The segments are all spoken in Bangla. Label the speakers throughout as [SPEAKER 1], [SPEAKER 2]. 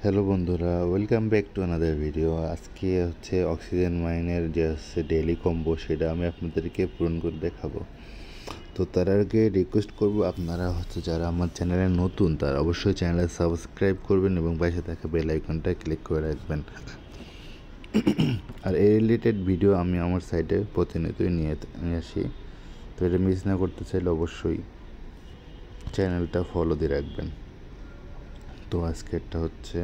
[SPEAKER 1] হ্যালো বন্ধুরা, welcome back to another video. আজকে হচ্ছে অক্সিজেন মাইনের যে হচ্ছে ডেইলি কম্বো, সেটা আমি আপনাদেরকে পূরণ করে দেখাবো। তো তার আগে রিকোয়েস্ট করব, আপনারা হচ্ছে যারা আমার চ্যানেলে নতুন তারা অবশ্যই চ্যানেলে সাবস্ক্রাইব করবেন এবং পাশে থাকা বেল আইকনটা ক্লিক করে রাখবেন। আর এই রিলেটেড ভিডিও আমি আমার সাইটে প্রতিনিয়তই নিয়ে আসি, তো এটা মিস না করতে চাইলে অবশ্যই চ্যানেলটা ফলো দিয়ে রাখবেন। তো আজকেরটা হচ্ছে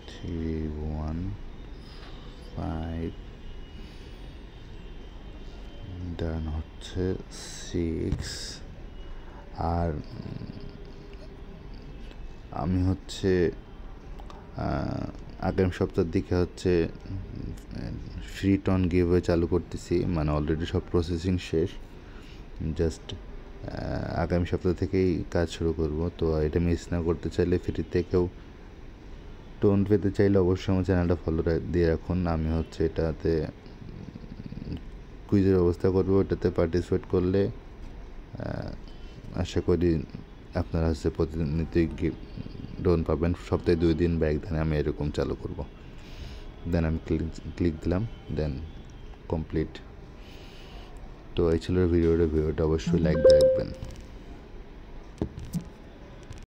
[SPEAKER 1] 315, ডান হচ্ছে 6। আর আমি হচ্ছে আগামী সপ্তাহের দিকে হচ্ছে ফ্রি টন গিভওয়ে চালু করতেছি, মানে অলরেডি সব প্রসেসিং শেষ, জাস্ট আগামী সপ্তাহ থেকেই কাজ শুরু করব। তো এটা মিস না করতে চাইলে, ফ্রিতে কেউ টোন পেতে চাইলে অবশ্যই আমার চ্যানেলটা ফলো দিয়ে রাখুন। আমি হচ্ছে এটাতে কুইজের ব্যবস্থা করবো, ওটাতে পার্টিসিপেট করলে আশা করি আপনারা হচ্ছে প্রতিনিয়তই ডোন পাবেন। সপ্তাহে 2 দিন বা একদিনে আমি এরকম চালু করব। দেন আমি ক্লিক দিলাম, দেন কমপ্লিট। তো এই ছিল ভিডিওটা অবশ্যই লাইক দিয়ে রাখবেন।